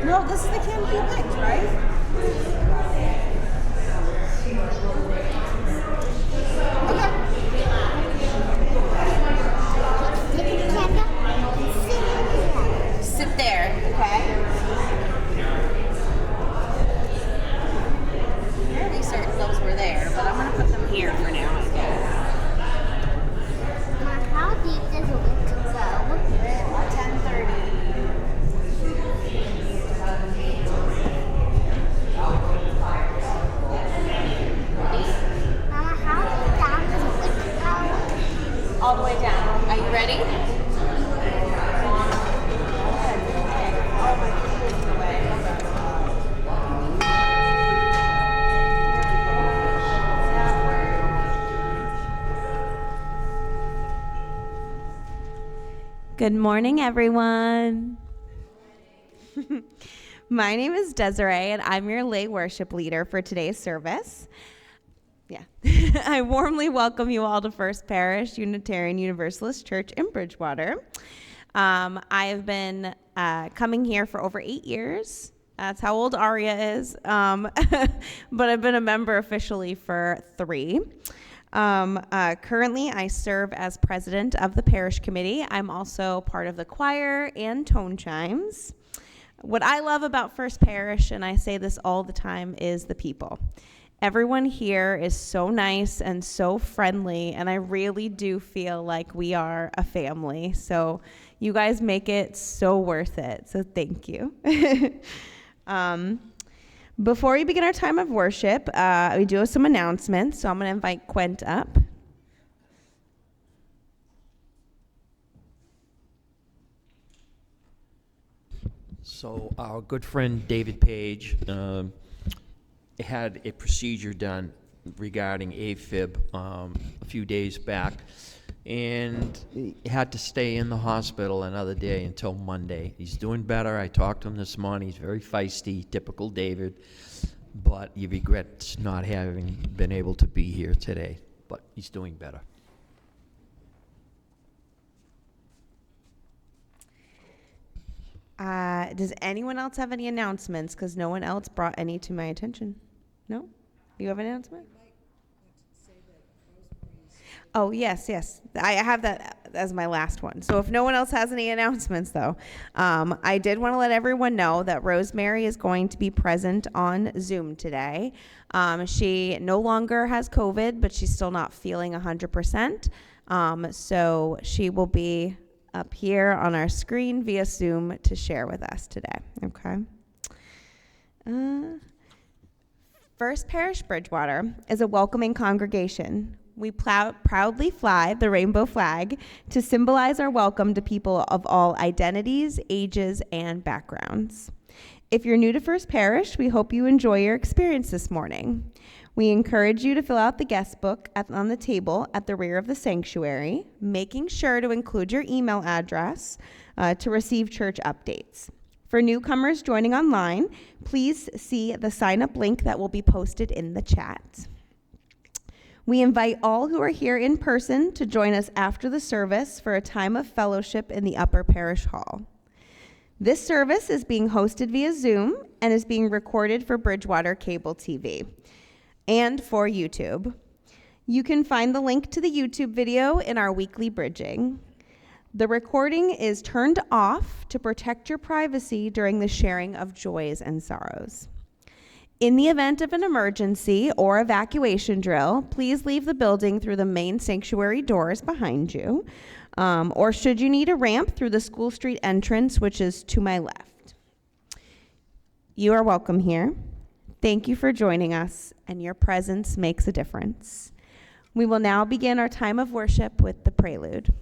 No, this is the candle you picked, right? Sit there, okay? Apparently certain those were there, but I'm going to put them here for now, I guess. How deep does a wick go? 10:30. Mama, how down does a wick go? All the way down. Are you ready? Oh, my computer's in the way. Good morning, everyone. My name is Desiree, and I'm your lay worship leader for today's service. Yeah. I warmly welcome you all to First Parish Unitarian Universalist Church in Bridgewater. I have been coming here for over 8 years. That's how old Aria is. But I've been a member officially for 3. Currently, I serve as president of the parish committee. I'm also part of the choir and tone chimes. What I love about First Parish, and I say this all the time, is the people. Everyone here is so nice and so friendly, and I really do feel like we are a family. So you guys make it so worth it. So thank you. Before we begin our time of worship, we do have some announcements, so I'm going to invite Quent up. So our good friend David Page had a procedure done regarding AFib a few days back, and he had to stay in the hospital another day until Monday. He's doing better. I talked to him this morning. He's very feisty, typical David, but he regrets not having been able to be here today, but he's doing better. Does anyone else have any announcements? Because no one else brought any to my attention. No? You have an announcement? Oh, yes. I have that as my last one. So if no one else has any announcements, though, I did want to let everyone know that Rosemary is going to be present on Zoom today. She no longer has COVID, but she's still not feeling 100%. So she will be up here on our screen via Zoom to share with us today. Okay. First Parish Bridgewater is a welcoming congregation. We proudly fly the rainbow flag to symbolize our welcome to people of all identities, ages, and backgrounds. If you're new to First Parish, we hope you enjoy your experience this morning. We encourage you to fill out the guest book on the table at the rear of the sanctuary, making sure to include your email address to receive church updates. For newcomers joining online, please see the sign-up link that will be posted in the chat. We invite all who are here in person to join us after the service for a time of fellowship in the Upper Parish Hall. This service is being hosted via Zoom and is being recorded for Bridgewater Cable TV and for YouTube. You can find the link to the YouTube video in our weekly bridging. The recording is turned off to protect your privacy during the sharing of joys and sorrows. In the event of an emergency or evacuation drill, please leave the building through the main sanctuary doors behind you, or should you need a ramp, through the School Street entrance, which is to my left. You are welcome here. Thank you for joining us, and your presence makes a difference. We will now begin our time of worship with the prelude.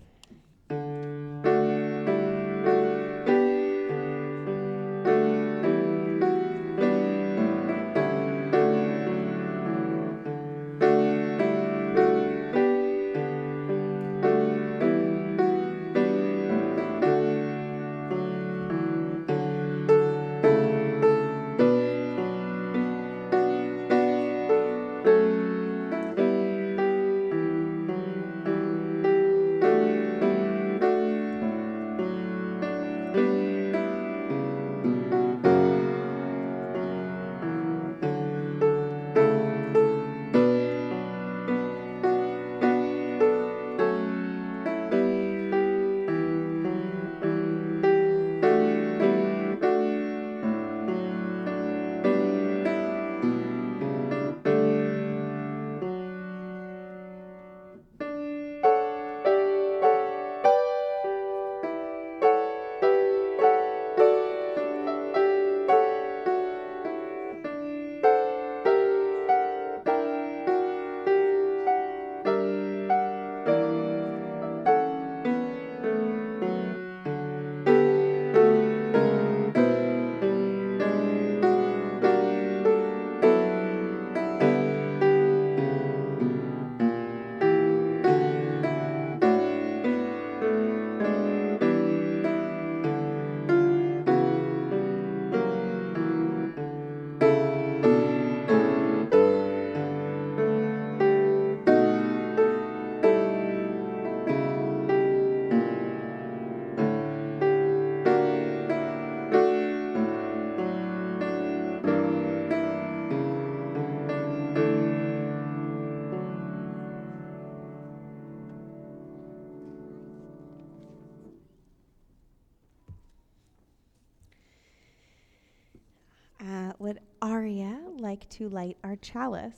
Would Arya like to light our chalice?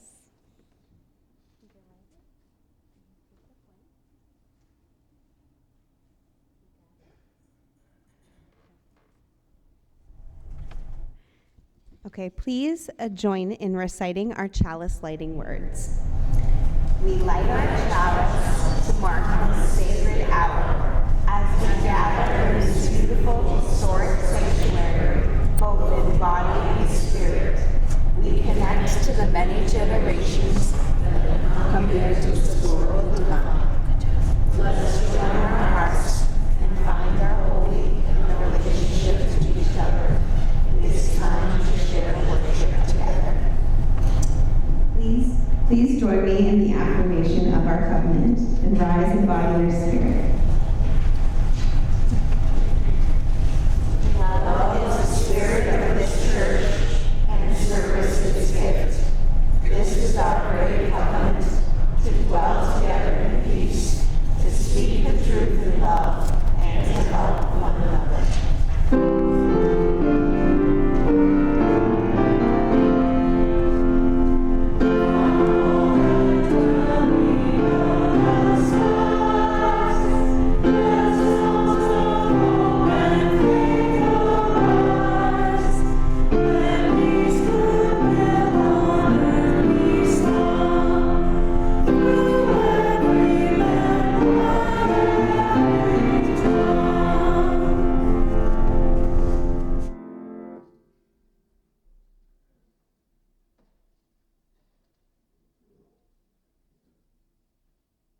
Okay, please join in reciting our chalice lighting words. We light our chalice to mark this sacred hour as we gather in this beautiful historic sanctuary, both in body and spirit. We connect to the many generations that come here to explore the divine. Let us join our hearts and find our holy in the relationship to each other. It is time to share worship together. Please join me in the affirmation of our covenant and rise in body or spirit. Love is the spirit of this church, and service its gift. This is our great covenant, to dwell together in peace, to speak the truth in love, and to help one another.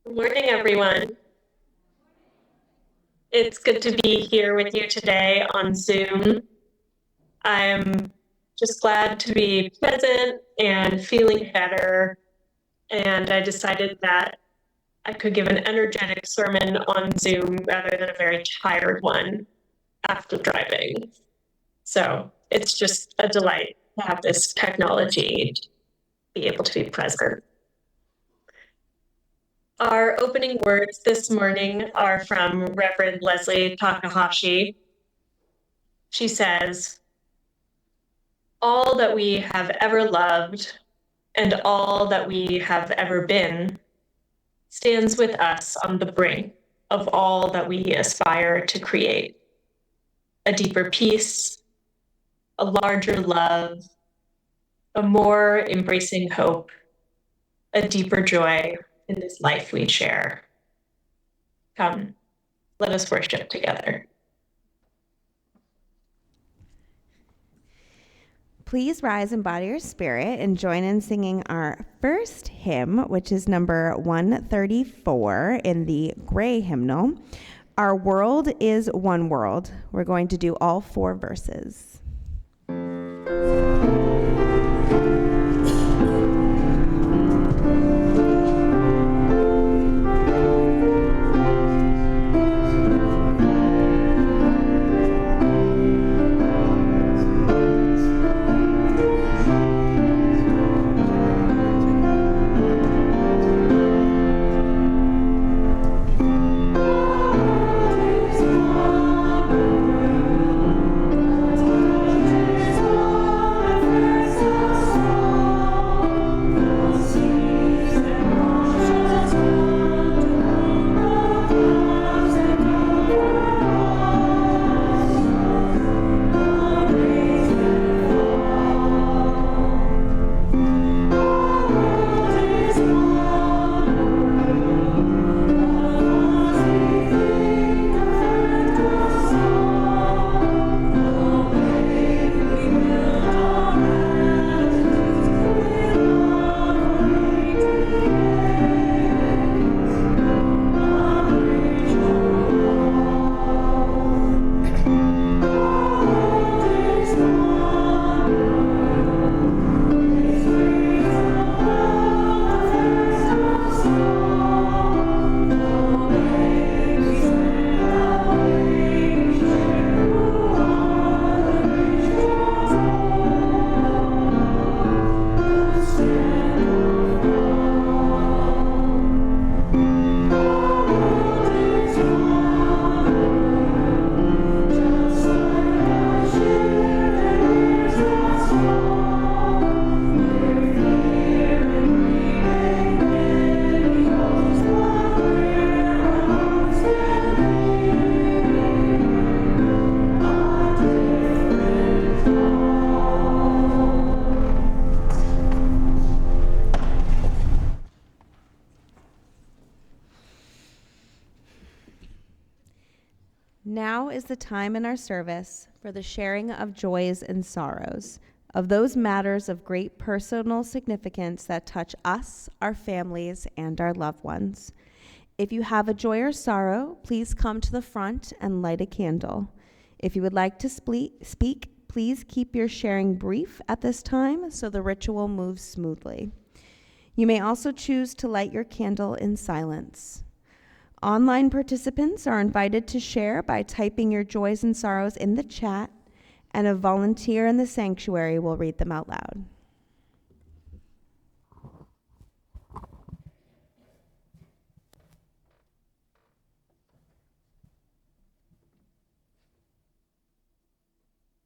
Good morning, everyone. It's good to be here with you today on Zoom. I'm just glad to be present and feeling better. And I decided that I could give an energetic sermon on Zoom rather than a very tired one after driving. So it's just a delight to have this technology to be able to be present. Our opening words this morning are from Reverend Leslie Takahashi. She says, "All that we have ever loved and all that we have ever been stands with us on the brink of all that we aspire to create. A deeper peace, a larger love, a more embracing hope, a deeper joy in this life we share. Come, let us worship together." Please rise in body or spirit and join in singing our first hymn, which is number 134 in the gray hymnal. Our world is one world. We're going to do all 4 verses. Now is the time in our service for the sharing of joys and sorrows, of those matters of great personal significance that touch us, our families, and our loved ones. If you have a joy or sorrow, please come to the front and light a candle. If you would like to speak, please keep your sharing brief at this time so the ritual moves smoothly. You may also choose to light your candle in silence. Online participants are invited to share by typing your joys and sorrows in the chat, and a volunteer in the sanctuary will read them out loud.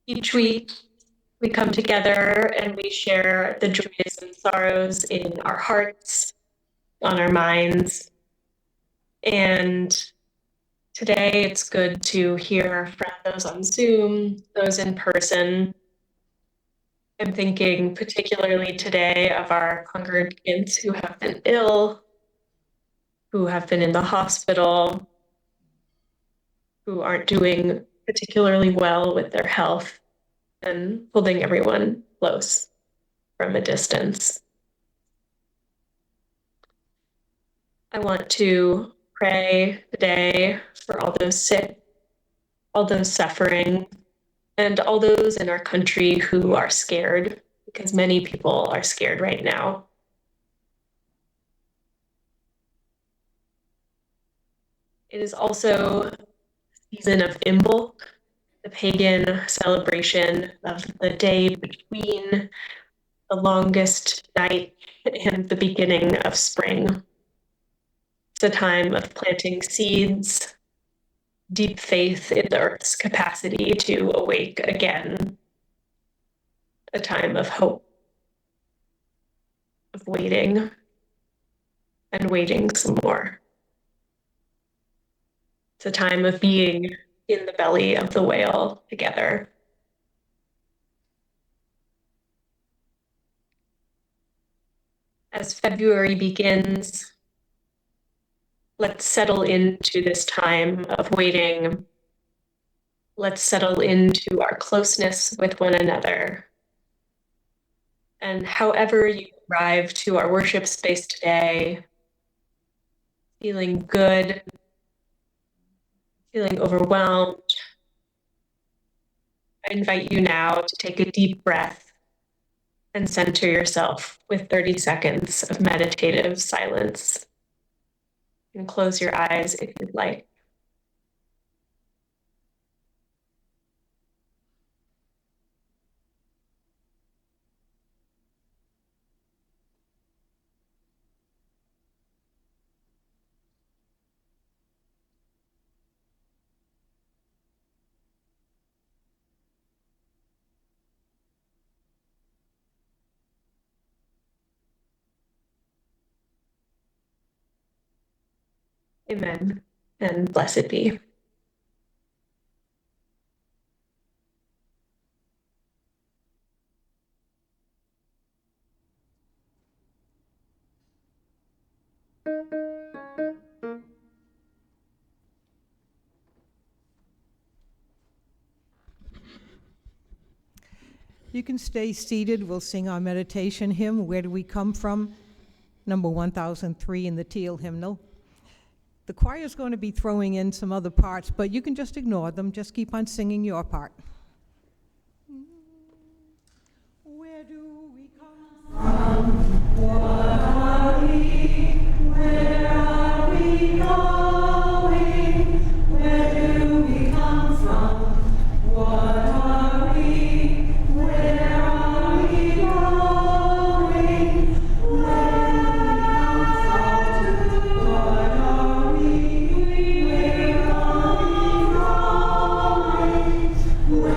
Each week, we come together and we share the joys and sorrows in our hearts, on our minds. And today it's good to hear from those on Zoom, those in person. I'm thinking particularly today of our congregants who have been ill, who have been in the hospital, who aren't doing particularly well with their health, and holding everyone close from a distance. I want to pray today for all those sick, all those suffering, and all those in our country who are scared, because many people are scared right now. It is also a season of Imbolc, the pagan celebration of the day between the longest night and the beginning of spring. It's a time of planting seeds, deep faith in the earth's capacity to awake again, a time of hope, of waiting and waiting some more. It's a time of being in the belly of the whale together. As February begins, let's settle into this time of waiting. Let's settle into our closeness with one another. And however you arrive to our worship space today, feeling good, feeling overwhelmed, I invite you now to take a deep breath and center yourself with 30 seconds of meditative silence. And close your eyes if you'd like. Amen, and blessed be. You can stay seated. We'll sing our meditation hymn, Where Do We Come From? Number 1003 in the Teal hymnal. The choir is going to be throwing in some other parts, but you can just ignore them. Just keep on singing your part. Where do we come from? What are we? Where are we going? Where do we come from? What are we? Where are we going? Where do we come from? What are we? Where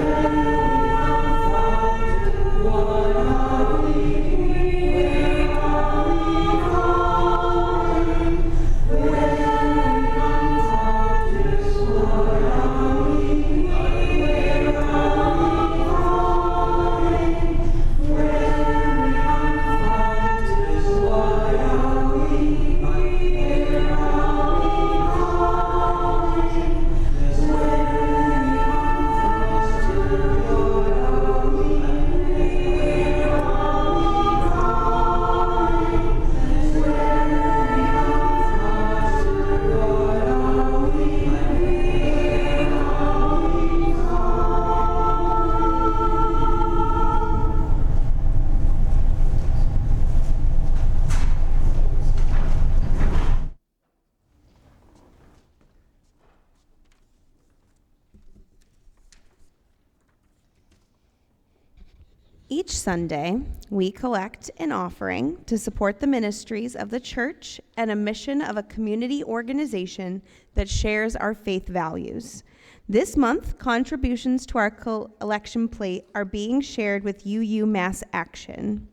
Each Sunday, we collect an offering to support the ministries of the church and a mission of a community organization that shares our faith values. This month, contributions to our collection plate are being shared with UU Mass Action.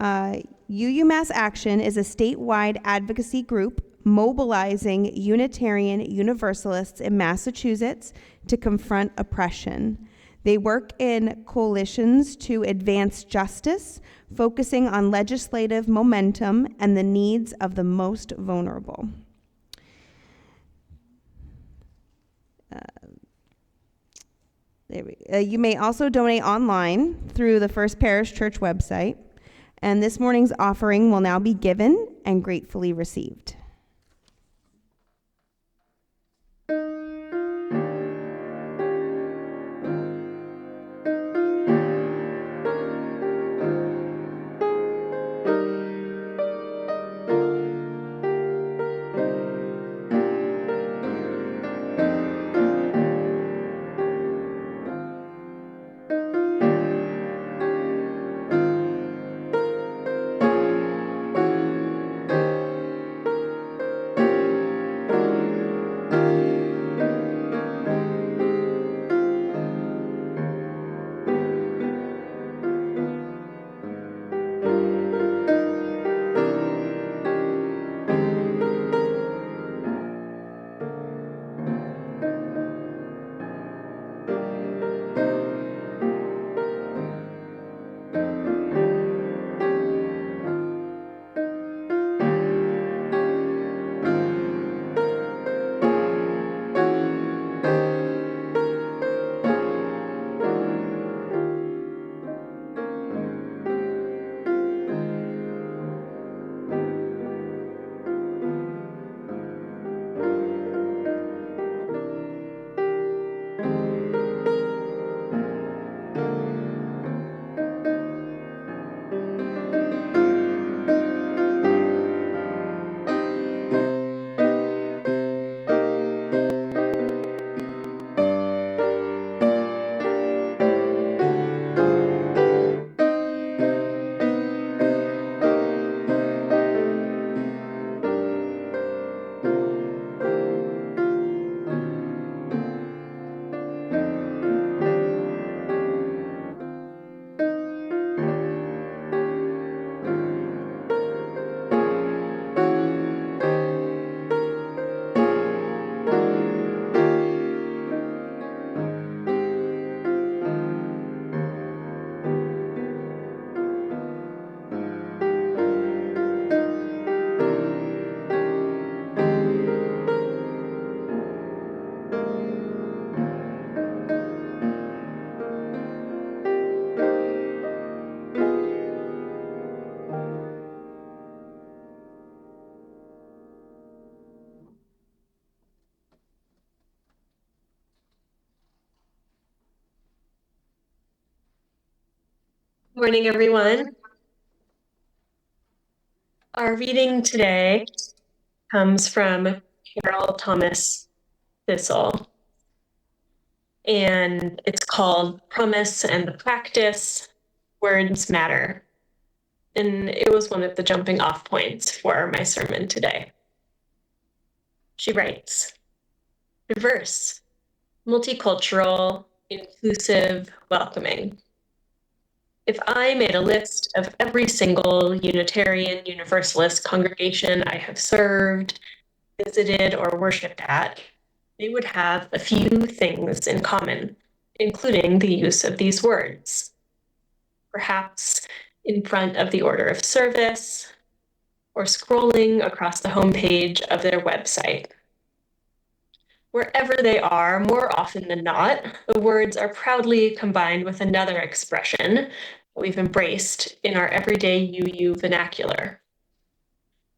UU Mass Action is a statewide advocacy group mobilizing Unitarian Universalists in Massachusetts to confront oppression. They work in coalitions to advance justice, focusing on legislative momentum and the needs of the most vulnerable. You may also donate online through the First Parish Church website, and this morning's offering will now be given and gratefully received. Morning, everyone. Our reading today comes from Carol Thomas Thistle, and it's called Promise and the Practice, Words Matter. And it was one of the jumping off points for my sermon today. She writes, diverse, multicultural, inclusive, welcoming. If I made a list of every single Unitarian Universalist congregation I have served, visited, or worshiped at, they would have a few things in common, including the use of these words. Perhaps in front of the order of service, or scrolling across the homepage of their website. Wherever they are, more often than not, the words are proudly combined with another expression we've embraced in our everyday UU vernacular.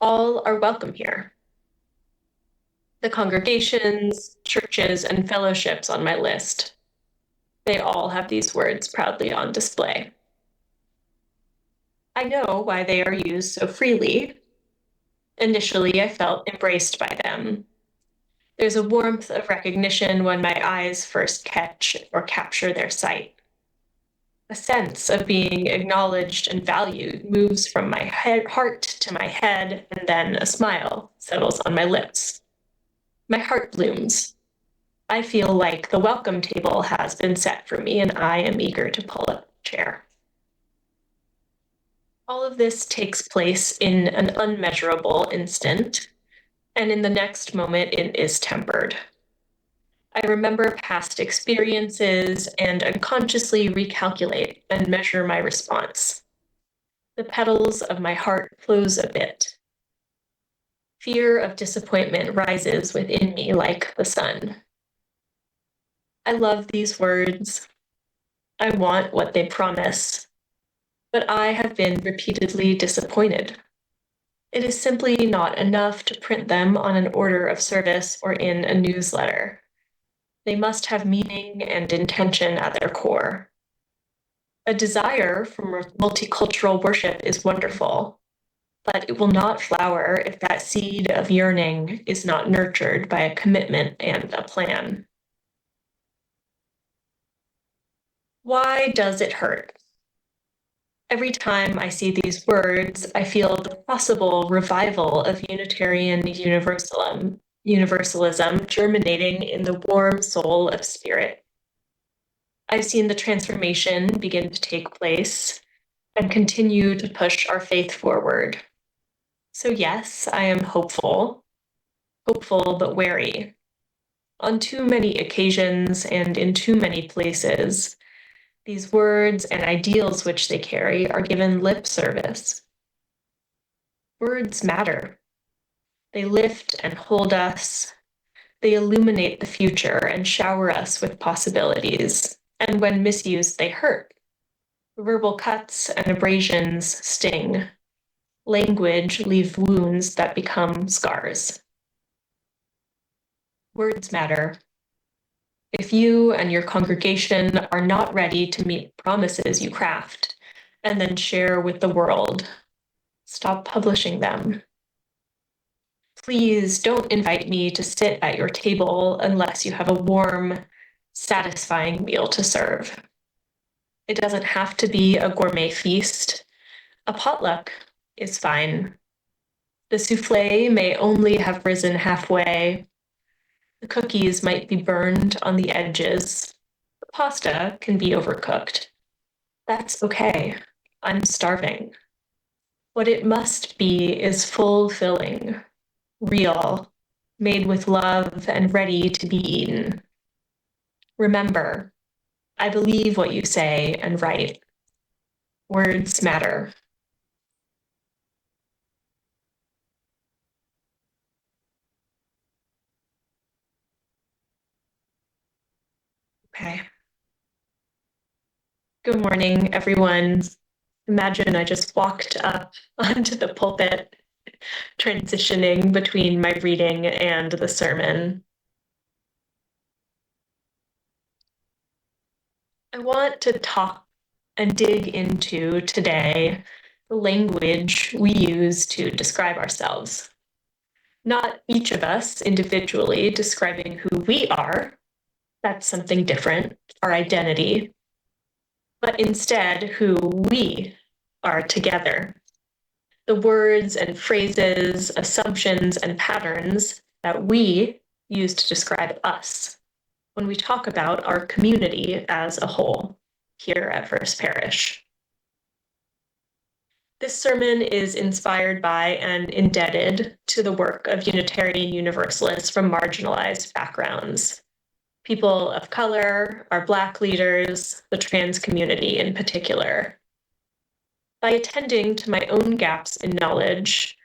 All are welcome here. The congregations, churches, and fellowships on my list, they all have these words proudly on display. I know why they are used so freely. Initially, I felt embraced by them. There's a warmth of recognition when my eyes first catch or capture their sight. A sense of being acknowledged and valued moves from my heart to my head, and then a smile settles on my lips. My heart blooms. I feel like the welcome table has been set for me, and I am eager to pull up a chair. All of this takes place in an unmeasurable instant, and in the next moment it is tempered. I remember past experiences and unconsciously recalculate and measure my response. The petals of my heart close a bit. Fear of disappointment rises within me like the sun. I love these words. I want what they promise, but I have been repeatedly disappointed. It is simply not enough to print them on an order of service or in a newsletter. They must have meaning and intention at their core. A desire for multicultural worship is wonderful, but it will not flower if that seed of yearning is not nurtured by a commitment and a plan. Why does it hurt? Every time I see these words, I feel the possible revival of Unitarian Universalism germinating in the warm soul of spirit. I've seen the transformation begin to take place and continue to push our faith forward. So yes, I am hopeful but wary. On too many occasions and in too many places, these words and ideals which they carry are given lip service. Words matter. They lift and hold us. They illuminate the future and shower us with possibilities. And when misused, they hurt. Verbal cuts and abrasions sting. Language leaves wounds that become scars. Words matter. If you and your congregation are not ready to meet promises you craft and then share with the world, stop publishing them. Please don't invite me to sit at your table unless you have a warm, satisfying meal to serve. It doesn't have to be a gourmet feast. A potluck is fine. The souffle may only have risen halfway. The cookies might be burned on the edges. The pasta can be overcooked. That's okay. I'm starving. What it must be is fulfilling, real, made with love and ready to be eaten. Remember, I believe what you say and write. Words matter. Okay. Good morning, everyone. Imagine I just walked up onto the pulpit, transitioning between my reading and the sermon. I want to talk and dig into today the language we use to describe ourselves. Not each of us individually describing who we are. That's something different, our identity. But instead, who we are together. The words and phrases, assumptions, and patterns that we use to describe us when we talk about our community as a whole here at First Parish. This sermon is inspired by and indebted to the work of Unitarian Universalists from marginalized backgrounds. People of color, our Black leaders, the trans community in particular. By attending to my own gaps in knowledge,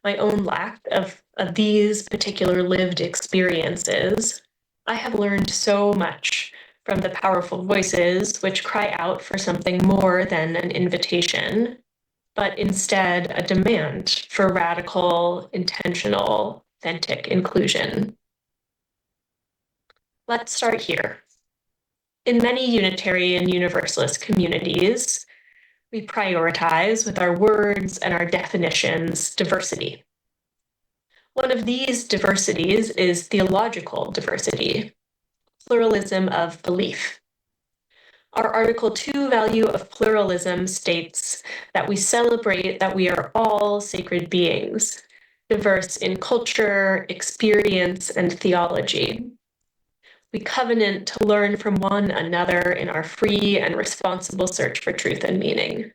my own lack of these particular lived experiences, I have learned so much from the powerful voices which cry out for something more than an invitation, but instead a demand for radical, intentional, authentic inclusion. Let's start here. In many Unitarian Universalist communities, we prioritize with our words and our definitions diversity. One of these diversities is theological diversity, pluralism of belief. Our Article 2 value of pluralism states that we celebrate that we are all sacred beings, diverse in culture, experience, and theology. We covenant to learn from one another in our free and responsible search for truth and meaning.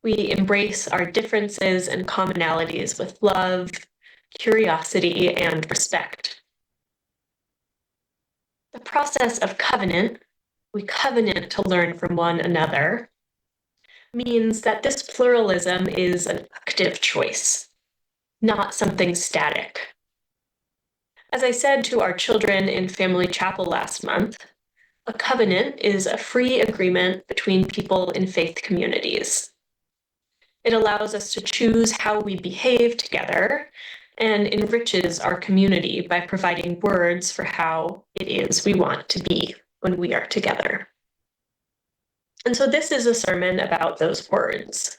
We embrace our differences and commonalities with love, curiosity, and respect. The process of covenant, we covenant to learn from one another, means that this pluralism is an active choice, not something static. As I said to our children in family chapel last month, a covenant is a free agreement between people in faith communities. It allows us to choose how we behave together and enriches our community by providing words for how it is we want to be when we are together. And so this is a sermon about those words,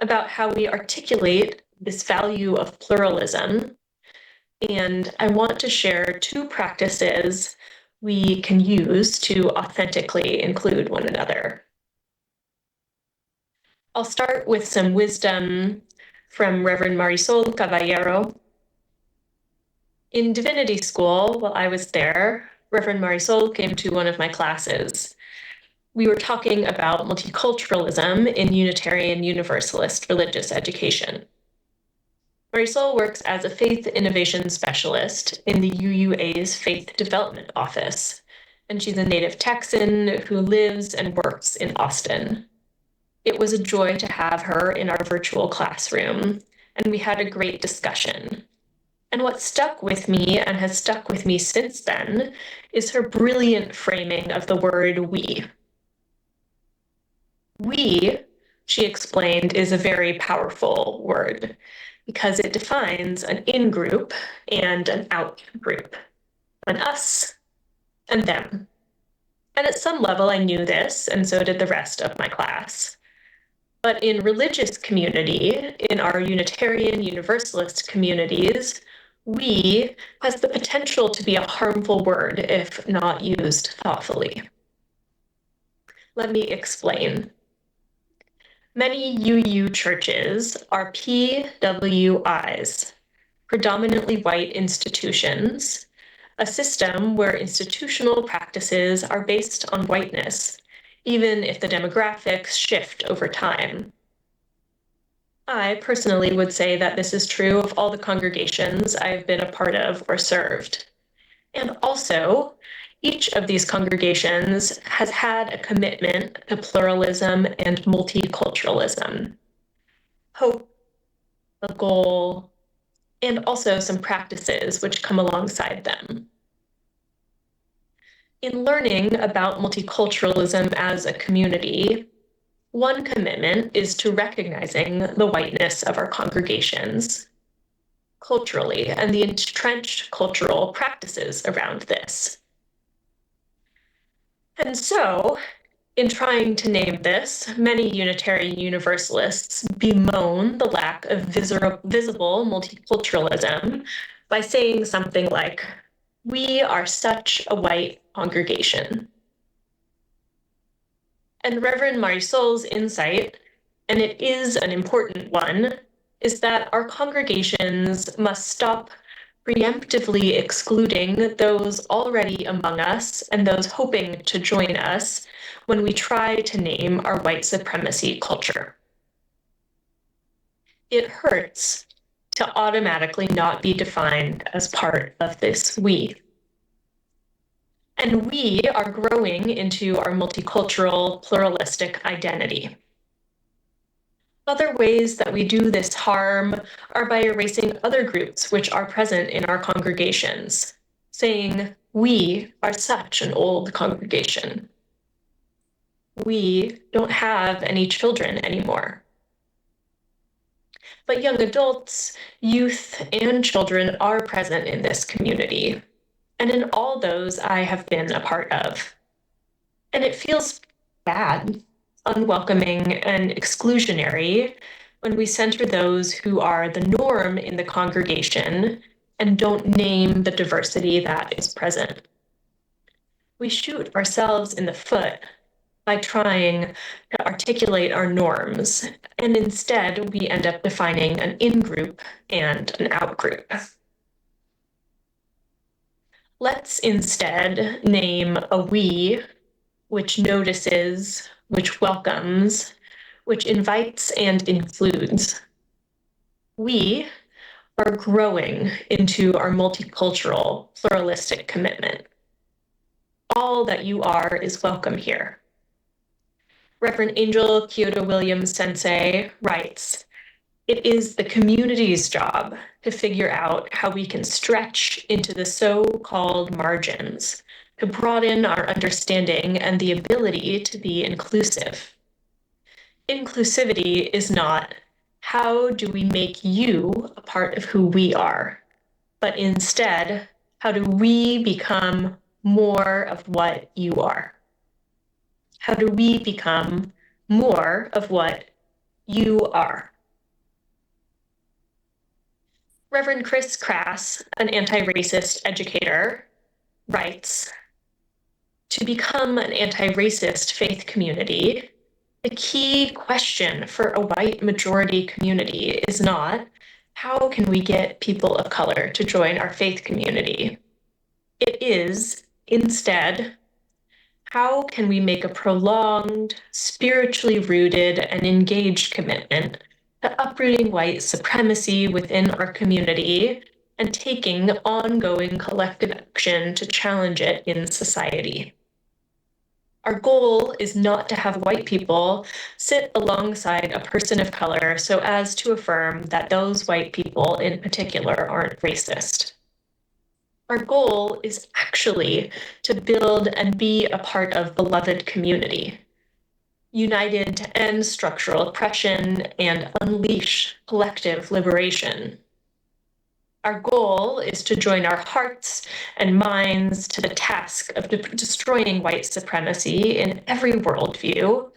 about how we articulate this value of pluralism. And I want to share 2 practices we can use to authentically include one another. I'll start with some wisdom from Reverend Marisol Caballero. In divinity school, while I was there, Reverend Marisol came to one of my classes. We were talking about multiculturalism in Unitarian Universalist religious education. Marisol works as a faith innovation specialist in the UUA's Faith Development Office, and she's a native Texan who lives and works in Austin. It was a joy to have her in our virtual classroom, and we had a great discussion. And what stuck with me and has stuck with me since then is her brilliant framing of the word we. We, she explained, is a very powerful word because it defines an in-group and an out-group, an us and them. And at some level I knew this, and so did the rest of my class. But in religious community, in our Unitarian Universalist communities, we has the potential to be a harmful word if not used thoughtfully. Let me explain. Many UU churches are PWIs, predominantly white institutions, a system where institutional practices are based on whiteness, even if the demographics shift over time. I personally would say that this is true of all the congregations I've been a part of or served. And also, each of these congregations has had a commitment to pluralism and multiculturalism, hope, a goal, and also some practices which come alongside them. In learning about multiculturalism as a community, one commitment is to recognizing the whiteness of our congregations culturally and the entrenched cultural practices around this. And so, in trying to name this, many Unitarian Universalists bemoan the lack of visible multiculturalism by saying something like, "We are such a white congregation." And Reverend Marisol's insight, and it is an important one, is that our congregations must stop preemptively excluding those already among us and those hoping to join us when we try to name our white supremacy culture. It hurts to automatically not be defined as part of this we. And we are growing into our multicultural, pluralistic identity. Other ways that we do this harm are by erasing other groups which are present in our congregations, saying, "We are such an old congregation. We don't have any children anymore." But young adults, youth, and children are present in this community, and in all those I have been a part of. And it feels bad, unwelcoming, and exclusionary when we center those who are the norm in the congregation and don't name the diversity that is present. We shoot ourselves in the foot by trying to articulate our norms, and instead we end up defining an in-group and an out-group. Let's instead name a we, which notices, which welcomes, which invites and includes. We are growing into our multicultural, pluralistic commitment. All that you are is welcome here. Reverend Angel Kyoto Williams Sensei writes, "It is the community's job to figure out how we can stretch into the so-called margins, to broaden our understanding and the ability to be inclusive. Inclusivity is not, how do we make you a part of who we are, but instead, how do we become more of what you are? How do we become more of what you are?" Reverend Chris Crass, an anti-racist educator, writes, "To become an anti-racist faith community, the key question for a white majority community is not, how can we get people of color to join our faith community? It is, instead, how can we make a prolonged, spiritually rooted, and engaged commitment to uprooting white supremacy within our community and taking ongoing collective action to challenge it in society. Our goal is not to have white people sit alongside a person of color so as to affirm that those white people in particular aren't racist. Our goal is actually to build and be a part of beloved community, united to end structural oppression and unleash collective liberation. Our goal is to join our hearts and minds to the task of destroying white supremacy in every worldview,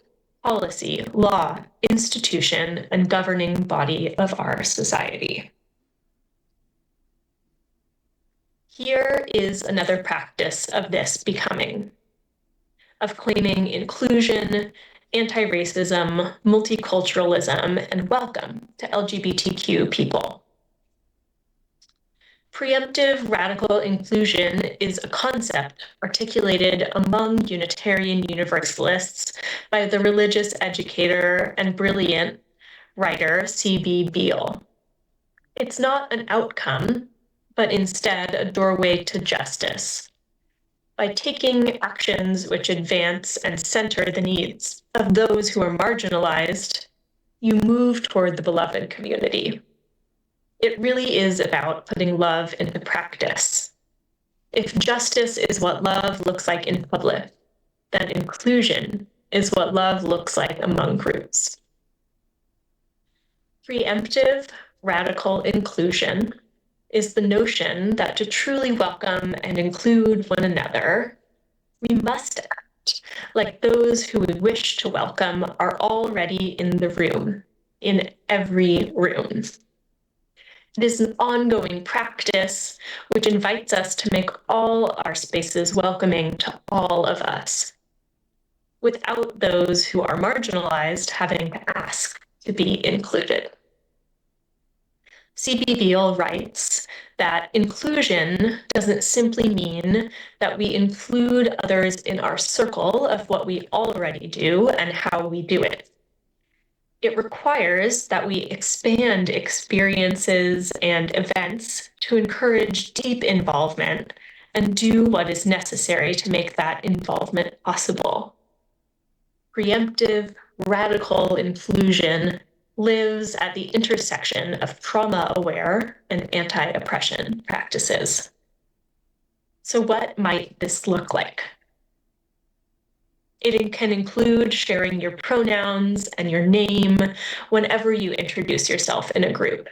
policy, law, institution, and governing body of our society. Here is another practice of this becoming, of claiming inclusion, anti-racism, multiculturalism, and welcome to LGBTQ people. Preemptive radical inclusion is a concept articulated among Unitarian Universalists by the religious educator and brilliant writer C.B. Beale. It's not an outcome, but instead a doorway to justice. By taking actions which advance and center the needs of those who are marginalized, you move toward the beloved community. It really is about putting love into practice. If justice is what love looks like in public, then inclusion is what love looks like among groups. Preemptive radical inclusion is the notion that to truly welcome and include one another, we must act like those who we wish to welcome are already in the room, in every room. It is an ongoing practice which invites us to make all our spaces welcoming to all of us, without those who are marginalized having to ask to be included. C.B. Beale writes that inclusion doesn't simply mean that we include others in our circle of what we already do and how we do it. It requires that we expand experiences and events to encourage deep involvement and do what is necessary to make that involvement possible. Preemptive, radical inclusion lives at the intersection of trauma-aware and anti-oppression practices. So what might this look like? It can include sharing your pronouns and your name whenever you introduce yourself in a group,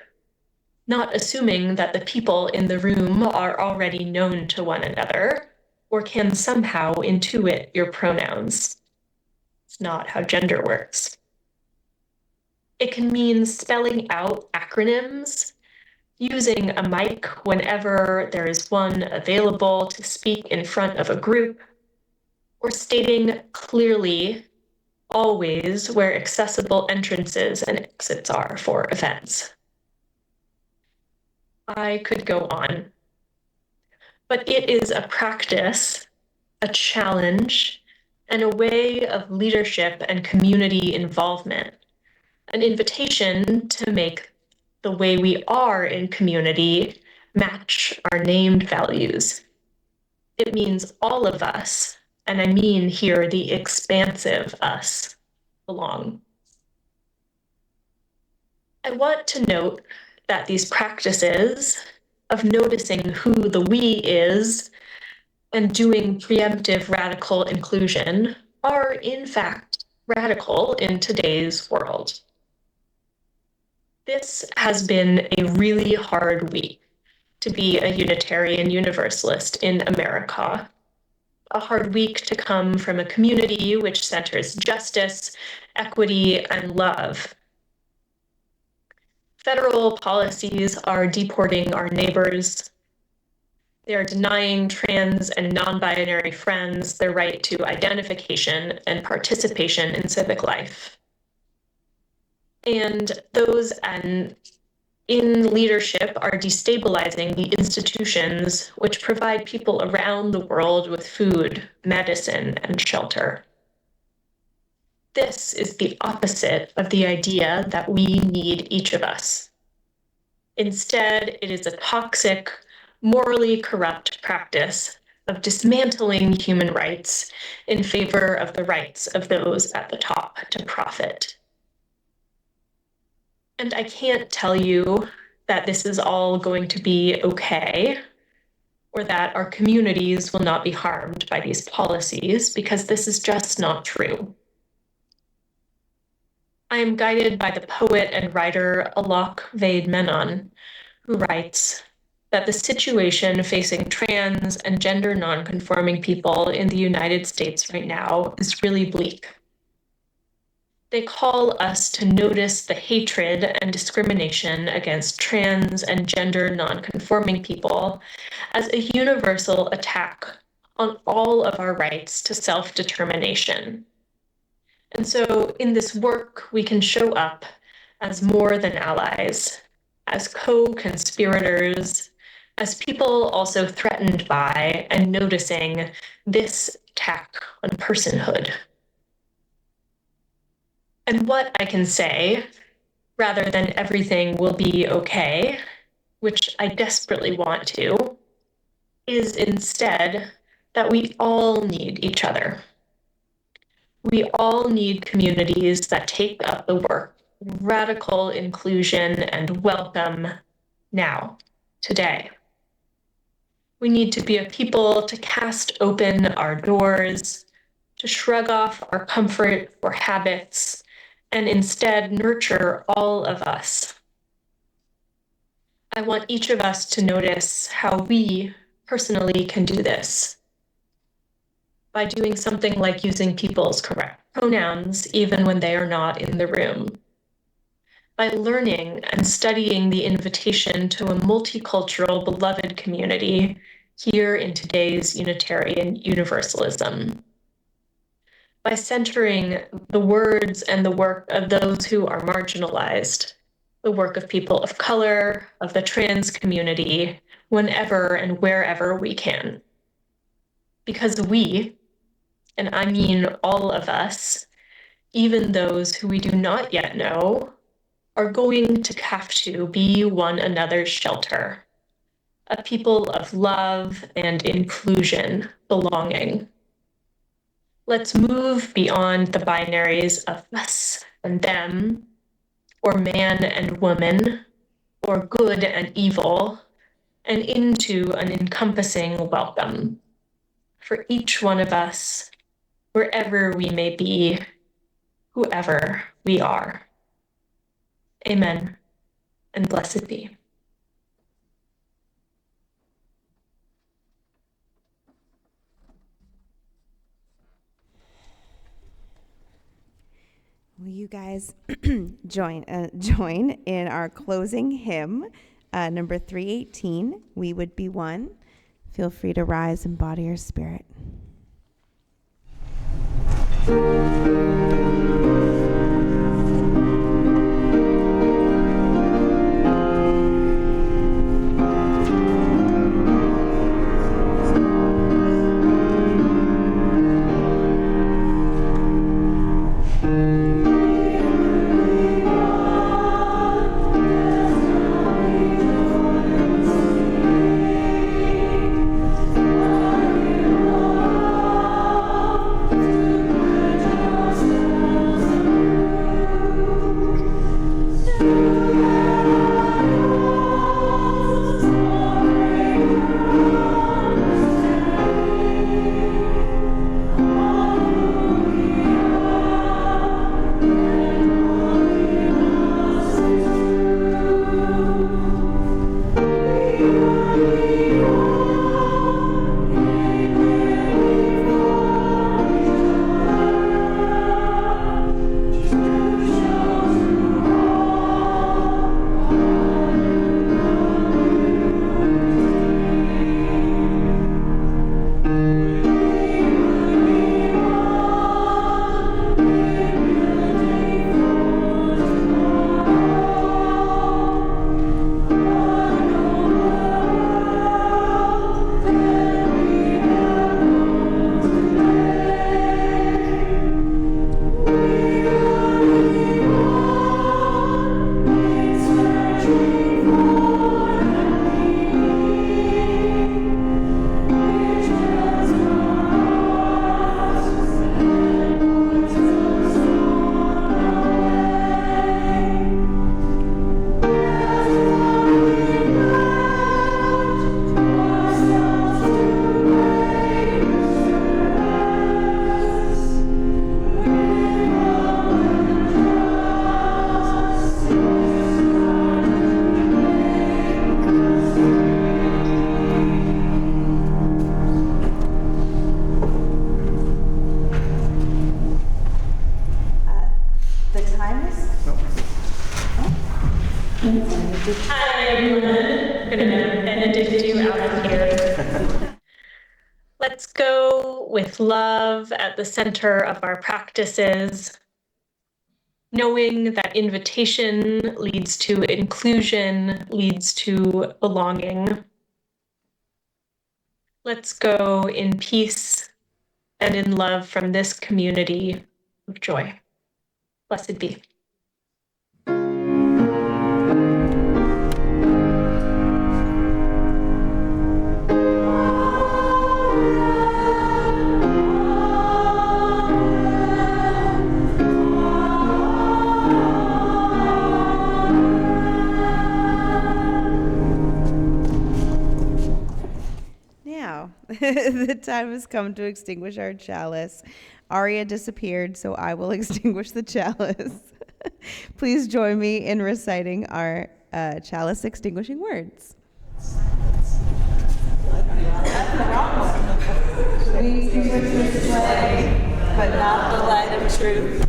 not assuming that the people in the room are already known to one another or can somehow intuit your pronouns. It's not how gender works. It can mean spelling out acronyms, using a mic whenever there is one available to speak in front of a group, or stating clearly always where accessible entrances and exits are for events. I could go on, but it is a practice, a challenge, and a way of leadership and community involvement, an invitation to make the way we are in community match our named values. It means all of us, and I mean here the expansive us, belong. I want to note that these practices of noticing who the we is and doing preemptive radical inclusion are, in fact, radical in today's world. This has been a really hard week to be a Unitarian Universalist in America. A hard week to come from a community which centers justice, equity, and love. Federal policies are deporting our neighbors. They are denying trans and non-binary friends their right to identification and participation in civic life. And those in leadership are destabilizing the institutions which provide people around the world with food, medicine, and shelter. This is the opposite of the idea that we need each of us. Instead, it is a toxic, morally corrupt practice of dismantling human rights in favor of the rights of those at the top to profit. And I can't tell you that this is all going to be okay, or that our communities will not be harmed by these policies, because this is just not true. I am guided by the poet and writer Alok Vaid-Menon, who writes that the situation facing trans and gender nonconforming people in the United States right now is really bleak. They call us to notice the hatred and discrimination against trans and gender nonconforming people as a universal attack on all of our rights to self-determination. And so in this work, we can show up as more than allies, as co-conspirators, as people also threatened by and noticing this attack on personhood. And what I can say, rather than everything will be okay, which I desperately want to, is instead that we all need each other. We all need communities that take up the work, radical inclusion and welcome now, today. We need to be a people to cast open our doors, to shrug off our comfort or habits, and instead nurture all of us. I want each of us to notice how we personally can do this by doing something like using people's correct pronouns even when they are not in the room, by learning and studying the invitation to a multicultural beloved community here in today's Unitarian Universalism, by centering the words and the work of those who are marginalized, the work of people of color, of the trans community, whenever and wherever we can. Because we, and I mean all of us, even those who we do not yet know, are going to have to be one another's shelter, a people of love and inclusion, belonging. Let's move beyond the binaries of us and them, or man and woman, or good and evil, and into an encompassing welcome for each one of us, wherever we may be, whoever we are. Amen, and blessed be. Will you guys join in our closing hymn, number 318, We Would Be One. Feel free to rise and body your spirit. Hi, everyone. Gonna benedict you out of here. Let's go with love at the center of our practices, knowing that invitation leads to inclusion, leads to belonging. Let's go in peace and in love from this community of joy. Blessed be. Now, the time has come to extinguish our chalice. Aria disappeared, so I will extinguish the chalice. Please join me in reciting our chalice extinguishing words. We extinguish this flame, but not the light of truth.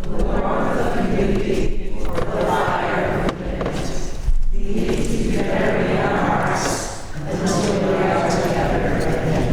The warmth of community, or the fire of commitment. These we bury in our hearts until we are together again.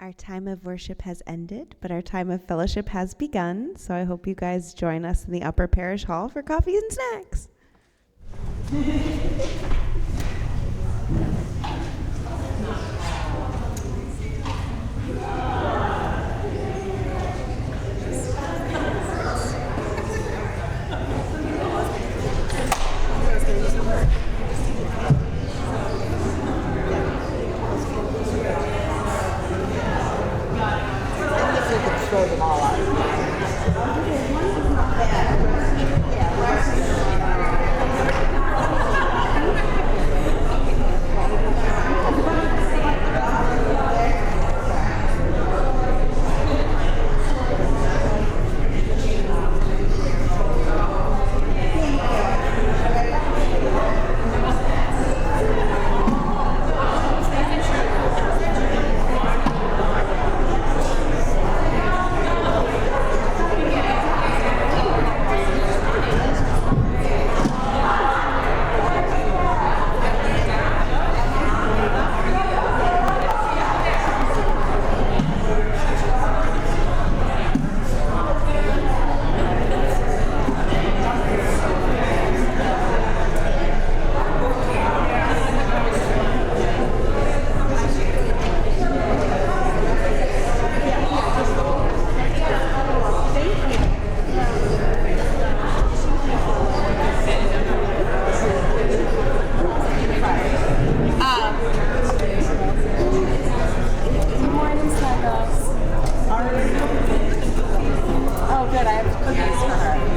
Our time of worship has ended, but our time of fellowship has begun. So I hope you guys join us in the upper parish hall for coffee and snacks. Oh, good. I have cookies for her.